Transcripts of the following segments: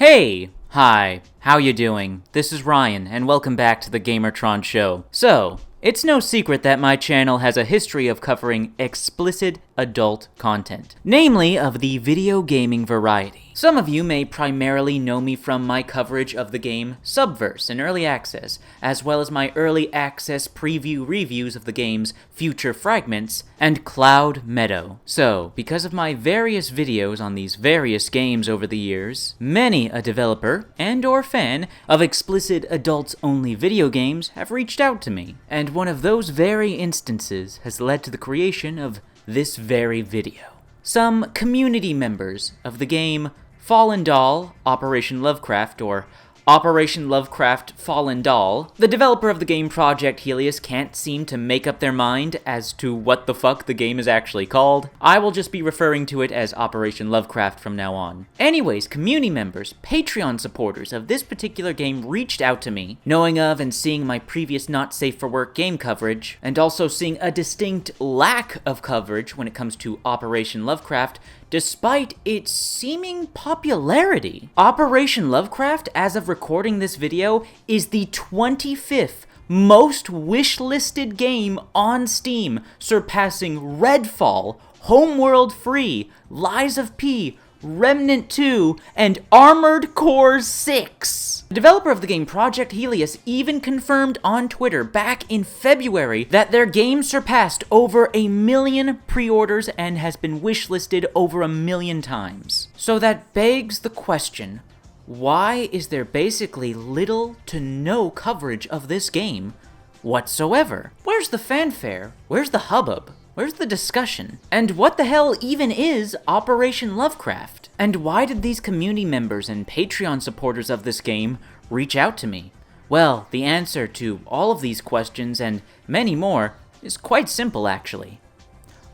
Hey! Hi, how you doing? This is Ryan, and welcome back to the Gamertron Show. So, it's no secret that my channel has a history of covering explicit adult content, namely of the video gaming variety. Some of you may primarily know me from my coverage of the game Subverse in Early Access, as well as my Early Access preview reviews of the game's Future Fragments and Cloud Meadow. So, because of my various videos on these various games over the years, many a developer and/or fan of explicit adults-only video games have reached out to me, and one of those very instances has led to the creation of this very video. Some community members of the game Fallen Doll, Operation Lovecraft, or Operation Lovecraft Fallen Doll, the developer of the game Project Helios can't seem to make up their mind as to what the fuck the game is actually called. I will just be referring to it as Operation Lovecraft from now on. Anyways, community members, Patreon supporters of this particular game reached out to me, knowing of and seeing my previous Not Safe for Work game coverage, and also seeing a distinct lack of coverage when it comes to Operation Lovecraft, despite its seeming popularity. Operation Lovecraft, as of recording this video, is the 25th most wish-listed game on Steam, surpassing Redfall, Homeworld Free, Lies of P, Remnant 2, and Armored Core 6. The developer of the game Project Helios even confirmed on Twitter back in February that their game surpassed over 1 million pre-orders and has been wishlisted over 1 million times. So that begs the question, why is there basically little to no coverage of this game whatsoever? Where's the fanfare? Where's the hubbub? Where's the discussion? And what the hell even is Operation Lovecraft? And why did these community members and Patreon supporters of this game reach out to me? Well, the answer to all of these questions and many more is quite simple actually.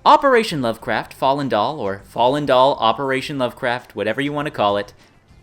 Operation Lovecraft Fallen Doll, or Fallen Doll Operation Lovecraft, whatever you want to call it,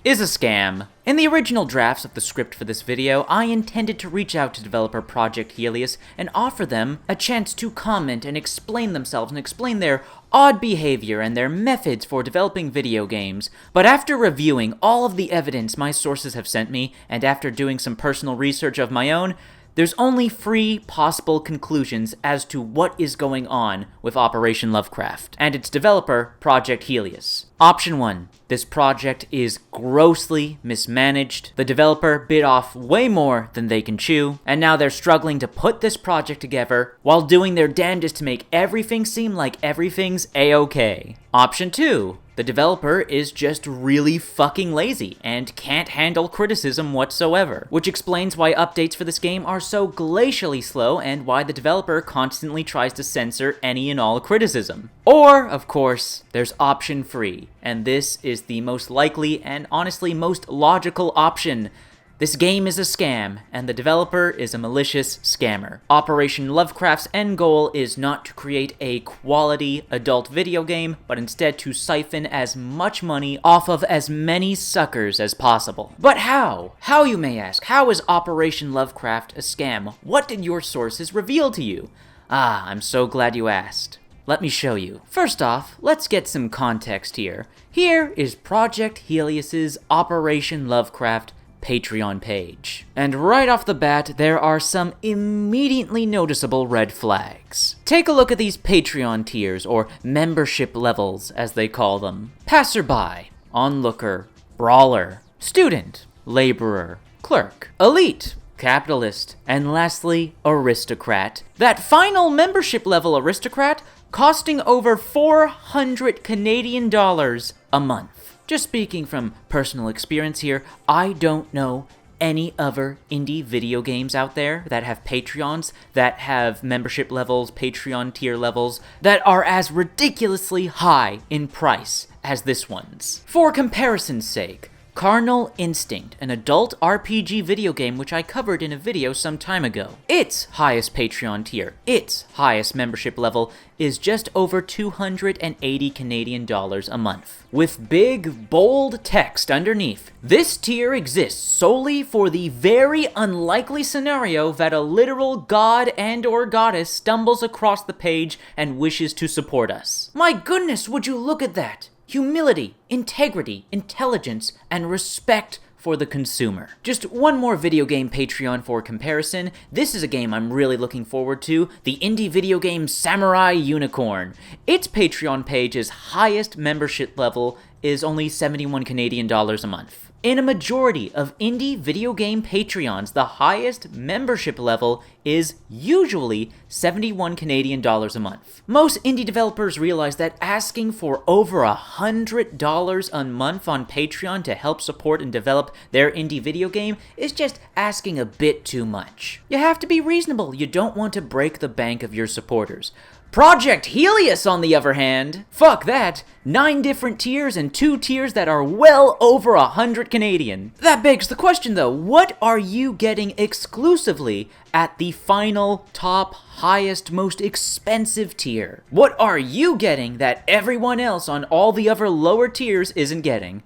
is a scam. In the original drafts of the script for this video, I intended to reach out to developer Project Helios and offer them a chance to comment and explain themselves and explain their odd behavior and their methods for developing video games. But after reviewing all of the evidence my sources have sent me, and after doing some personal research of my own, there's only 3 possible conclusions as to what is going on with Operation Lovecraft and its developer, Project Helios. Option 1. This project is grossly mismanaged. The developer bit off way more than they can chew, and now they're struggling to put this project together while doing their damnedest to make everything seem like everything's a-okay. Option 2. The developer is just really fucking lazy and can't handle criticism whatsoever, which explains why updates for this game are so glacially slow and why the developer constantly tries to censor any and all criticism. Or, of course, there's option 3, and this is the most likely and honestly most logical option. This game is a scam, and the developer is a malicious scammer. Operation Lovecraft's end goal is not to create a quality adult video game, but instead to siphon as much money off of as many suckers as possible. But how? How, you may ask? How is Operation Lovecraft a scam? What did your sources reveal to you? I'm so glad you asked. Let me show you. First off, let's get some context here. Here is Project Helios's Operation Lovecraft Patreon page. And right off the bat, there are some immediately noticeable red flags. Take a look at these Patreon tiers, or membership levels as they call them. Passerby, onlooker, brawler, student, laborer, clerk, elite, capitalist, and lastly, aristocrat. That final membership level aristocrat costing over 400 Canadian dollars a month. Just speaking from personal experience here, I don't know any other indie video games out there that have Patreons, that have membership levels, Patreon tier levels, that are as ridiculously high in price as this one's. For comparison's sake, Carnal Instinct, an adult RPG video game which I covered in a video some time ago. Its highest Patreon tier, its highest membership level, is just over 280 Canadian dollars a month. With big, bold text underneath. This tier exists solely for the very unlikely scenario that a literal god and/or goddess stumbles across the page and wishes to support us. My goodness, would you look at that? humility, integrity, intelligence, and respect for the consumer. Just one more video game Patreon for comparison. This is a game I'm really looking forward to, the indie video game Samurai Unicorn. Its Patreon page's highest membership level is only 71 Canadian dollars a month. In a majority of indie video game Patreons, the highest membership level is usually 71 Canadian dollars a month. Most indie developers realize that asking for over $100 a month on Patreon to help support and develop their indie video game is just asking a bit too much. You have to be reasonable. You don't want to break the bank of your supporters. Project Helios, on the other hand, fuck that, 9 different tiers and 2 tiers that are well over 100 Canadian. That begs the question though, what are you getting exclusively at the final, top, highest, most expensive tier? What are you getting that everyone else on all the other lower tiers isn't getting?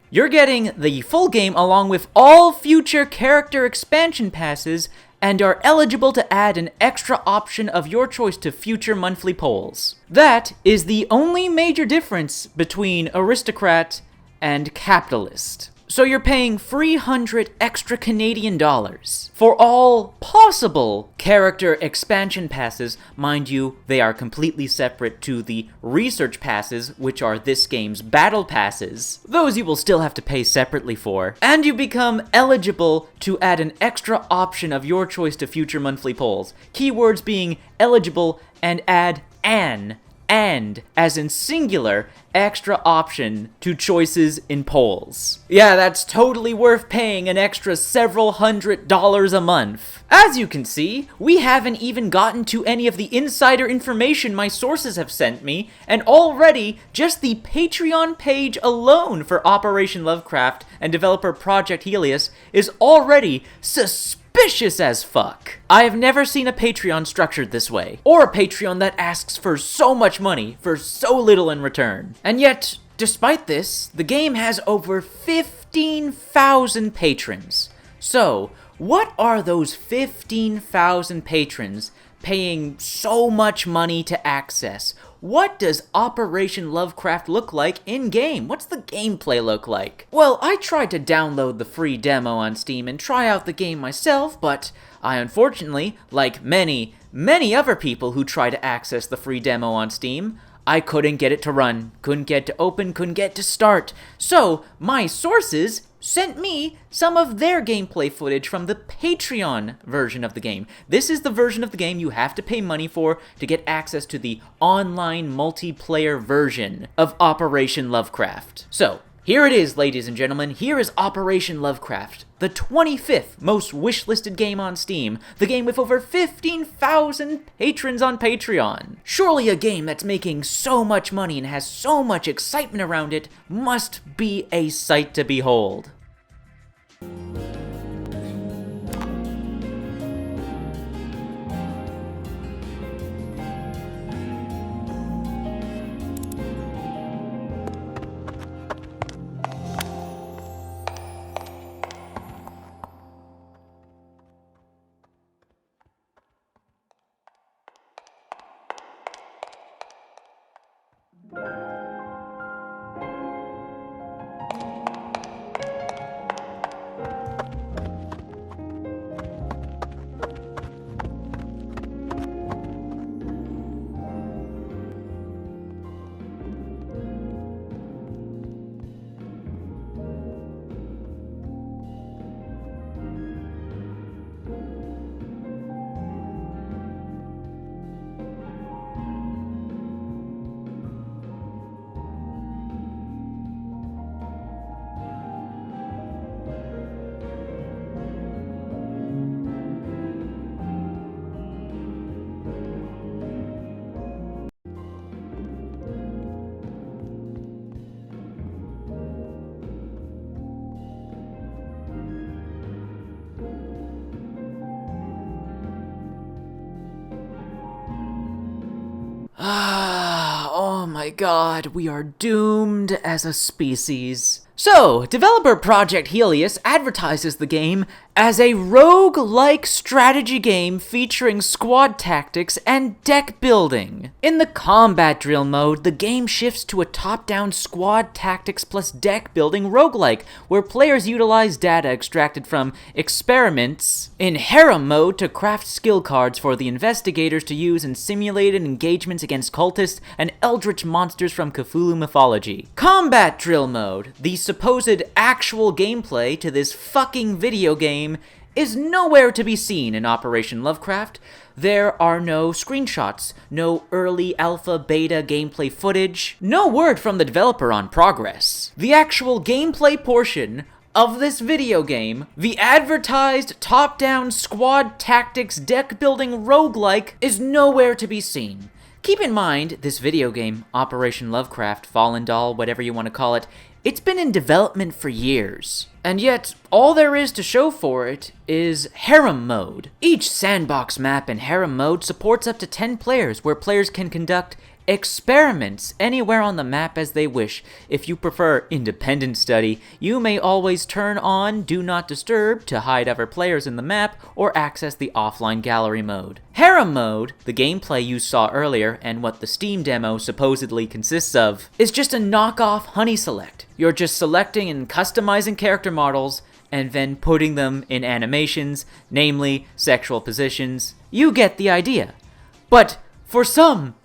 You're getting the full game along with all future character expansion passes and are eligible to add an extra option of your choice to future monthly polls. That is the only major difference between aristocrat and capitalist. So you're paying 300 extra Canadian dollars for all possible character expansion passes. Mind you, they are completely separate to the research passes, which are this game's battle passes. Those you will still have to pay separately for. And you become eligible to add an extra option of your choice to future monthly polls. Keywords being eligible and add an and, as in singular, extra option to choices in polls. Yeah, that's totally worth paying an extra several $100s a month. As you can see, we haven't even gotten to any of the insider information my sources have sent me, and already, just the Patreon page alone for Operation Lovecraft and developer Project Helios is already suspicious as fuck. I have never seen a Patreon structured this way, or a Patreon that asks for so much money for so little in return. And yet, despite this, the game has over 15,000 patrons. So, what are those 15,000 patrons paying so much money to access? What does Operation Lovecraft look like in-game? What's the gameplay look like? Well, I tried to download the free demo on Steam and try out the game myself, but I unfortunately, like many other people who try to access the free demo on Steam, I couldn't get it to run, couldn't get to open, couldn't get to start. So, my sources sent me some of their gameplay footage from the Patreon version of the game. This is the version of the game you have to pay money for to get access to the online multiplayer version of Operation Lovecraft. So, here it is, ladies and gentlemen. Here is Operation Lovecraft, the 25th most wishlisted game on Steam, the game with over 15,000 patrons on Patreon. Surely a game that's making so much money and has so much excitement around it must be a sight to behold. Oh my god, we are doomed as a species. So, developer Project Helios advertises the game as a rogue-like strategy game featuring squad tactics and deck building. In the combat drill mode, the game shifts to a top-down squad tactics plus deck building roguelike, where players utilize data extracted from experiments in harem mode to craft skill cards for the investigators to use in simulated engagements against cultists and eldritch monsters from Cthulhu mythology. Combat drill mode, the supposed actual gameplay to this fucking video game, is nowhere to be seen in Operation Lovecraft. There are no screenshots, no early alpha beta gameplay footage, no word from the developer on progress. The actual gameplay portion of this video game, the advertised top-down squad tactics deck building roguelike, is nowhere to be seen. Keep in mind, this video game, Operation Lovecraft, Fallen Doll, whatever you want to call it, it's been in development for years. And yet, all there is to show for it is harem mode. Each sandbox map in harem mode supports up to 10 players, where players can conduct experiments anywhere on the map as they wish. If you prefer independent study, you may always turn on Do Not Disturb to hide other players in the map or access the offline gallery mode. Harem mode, the gameplay you saw earlier and what the Steam demo supposedly consists of, is just a knockoff Honey Select. You're just selecting and customizing character models and then putting them in animations, namely sexual positions. You get the idea. But for some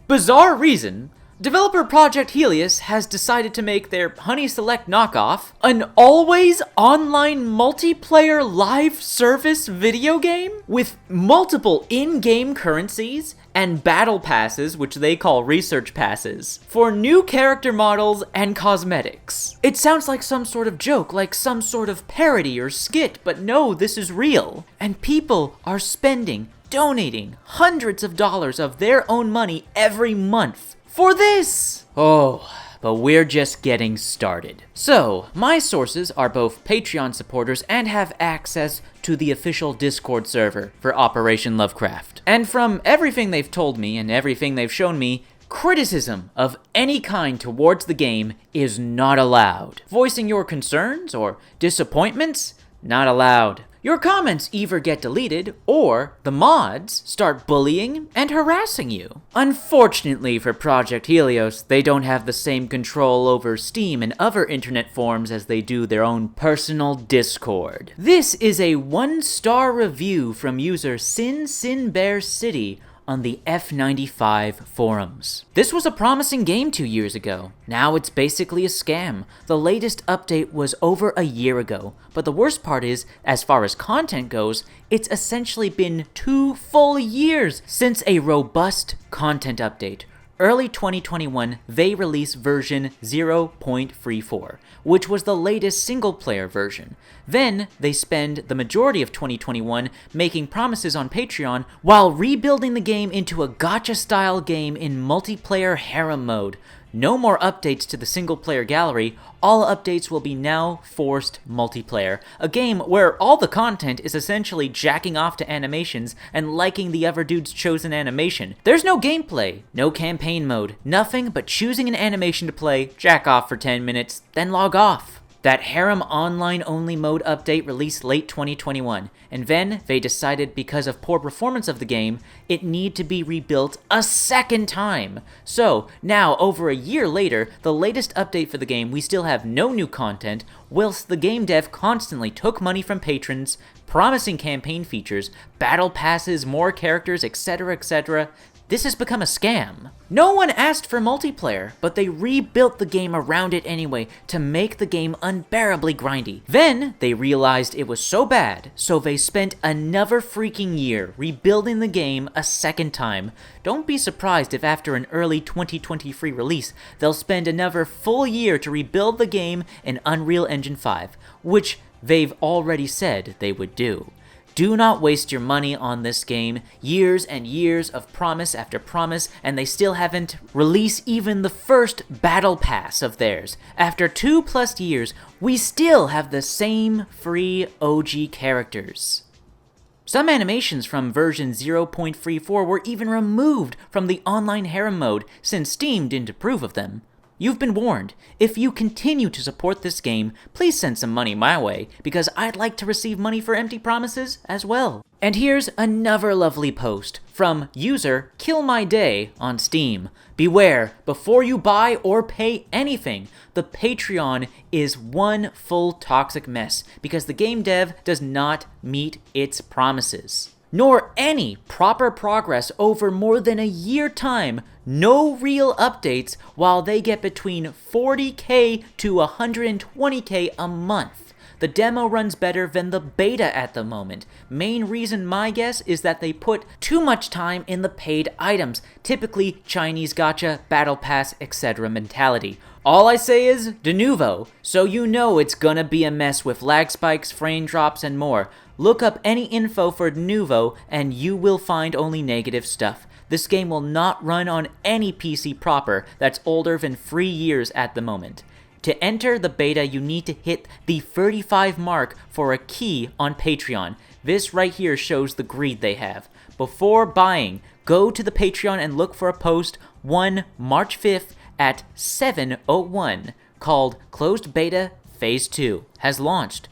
bizarre reason, developer Project Helios has decided to make their Honey Select knockoff an always online multiplayer live service video game with multiple in-game currencies and battle passes, which they call research passes, for new character models and cosmetics. It sounds like some sort of joke, like some sort of parody or skit, but no, this is real. And people are donating hundreds of dollars of their own money every month for this. Oh, but we're just getting started. So, my sources are both Patreon supporters and have access to the official Discord server for Operation Lovecraft. And from everything they've told me and everything they've shown me, criticism of any kind towards the game is not allowed. Voicing your concerns or disappointments, not allowed. Your comments either get deleted, or the mods start bullying and harassing you. Unfortunately for Project Helios, they don't have the same control over Steam and other internet forums as they do their own personal Discord. This is a 1-star review from user Sin Bear City on the F95 forums. This was a promising game 2 years ago. Now it's basically a scam. The latest update was over a year ago, but the worst part is, as far as content goes, it's essentially been 2 full years since a robust content update. Early 2021, they released version 0.34, which was the latest single-player version. Then, they spend the majority of 2021 making promises on Patreon while rebuilding the game into a gacha-style game in multiplayer harem mode. No more updates to the single-player gallery, all updates will be now forced multiplayer, a game where all the content is essentially jacking off to animations and liking the other dude's chosen animation. There's no gameplay, no campaign mode, nothing but choosing an animation to play, jack off for 10 minutes, then log off. That harem online-only mode update released late 2021, and then they decided because of poor performance of the game, it need to be rebuilt a second time. So, now, over a year later, the latest update for the game, we still have no new content, whilst the game dev constantly took money from patrons, promising campaign features, battle passes, more characters, etc., etc. This has become a scam. No one asked for multiplayer, but they rebuilt the game around it anyway to make the game unbearably grindy. Then, they realized it was so bad, so they spent another freaking year rebuilding the game a second time. Don't be surprised if after an early 2023 release, they'll spend another full year to rebuild the game in Unreal Engine 5, which they've already said they would do. Do not waste your money on this game. Years and years of promise after promise, and they still haven't released even the first battle pass of theirs. After 2+ years, we still have the same free OG characters. Some animations from version 0.34 were even removed from the online harem mode since Steam didn't approve of them. you've been warned. If you continue to support this game, please send some money my way, because I'd like to receive money for empty promises as well. And here's another lovely post from user Kill My Day on Steam. Beware, before you buy or pay anything, the Patreon is one full toxic mess because the game dev does not meet its promises, nor any proper progress over more than a year time, no real updates, while they get between 40k to 120k a month. The demo runs better than the beta at the moment. Main reason, my guess, is that they put too much time in the paid items, typically Chinese gacha, battle pass, etc. mentality. All I say is de nouveau, so you know it's gonna be a mess with lag spikes, frame drops, and more. Look up any info for de nouveau and you will find only negative stuff. This game will not run on any PC proper that's older than 3 years at the moment. To enter the beta, you need to hit the 35 mark for a key on Patreon. This right here shows the greed they have. Before buying, go to the Patreon and look for a post 1 March 5th at 7:01 called Closed Beta Phase 2 has launched.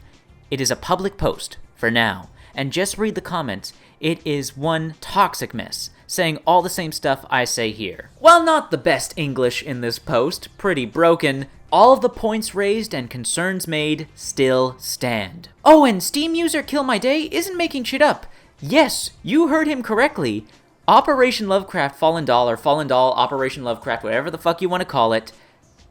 It is a public post for now, and just read the comments. It is one toxic mess, saying all the same stuff I say here. While not the best English in this post, pretty broken, all of the points raised and concerns made still stand. Oh, and Steam user Kill My Day isn't making shit up. Yes, you heard him correctly. Operation Lovecraft Fallen Doll, or Fallen Doll, Operation Lovecraft, whatever the fuck you want to call it,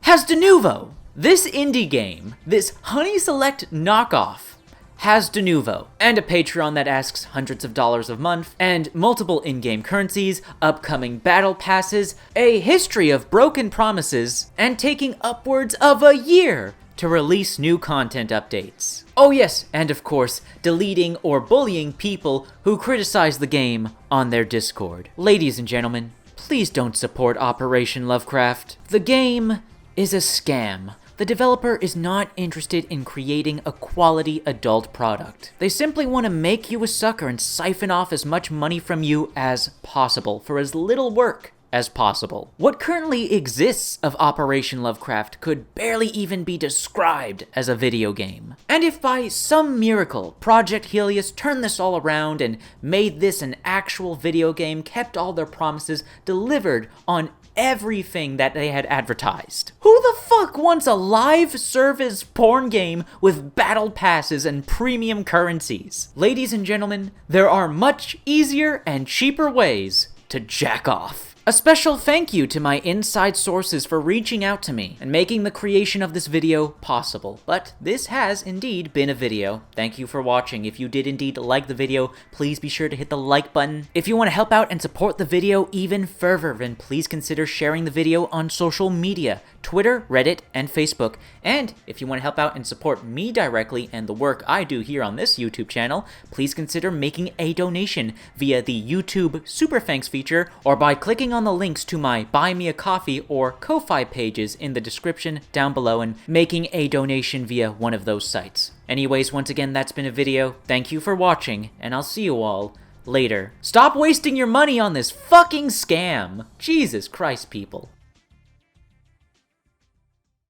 has de nouveau. This indie game, this Honey Select knockoff, has de nouveau, and a Patreon that asks hundreds of dollars a month, and multiple in-game currencies, upcoming battle passes, a history of broken promises, and taking upwards of a year to release new content updates. Oh yes, and of course, deleting or bullying people who criticize the game on their Discord. Ladies and gentlemen, please don't support Operation Lovecraft. The game is a scam. The developer is not interested in creating a quality adult product. They simply want to make you a sucker and siphon off as much money from you as possible for as little work as possible. What currently exists of Operation Lovecraft could barely even be described as a video game. And if by some miracle Project Helios turned this all around and made this an actual video game, kept all their promises, delivered on everything that they had advertised. Who the fuck wants a live service porn game with battle passes and premium currencies? Ladies and gentlemen, there are much easier and cheaper ways to jack off. A special thank you to my inside sources for reaching out to me and making the creation of this video possible. But this has indeed been a video. Thank you for watching. If you did indeed like the video, please be sure to hit the like button. If you want to help out and support the video even further, then please consider sharing the video on social media, Twitter, Reddit, and Facebook. And if you want to help out and support me directly and the work I do here on this YouTube channel, please consider making a donation via the YouTube Super Thanks feature or by clicking on the links to my Buy Me a Coffee or Ko-Fi pages in the description down below and making a donation via one of those sites. Anyways, once again, that's been a video. Thank you for watching, and I'll see you all later. Stop wasting your money on this fucking scam! Jesus Christ, people.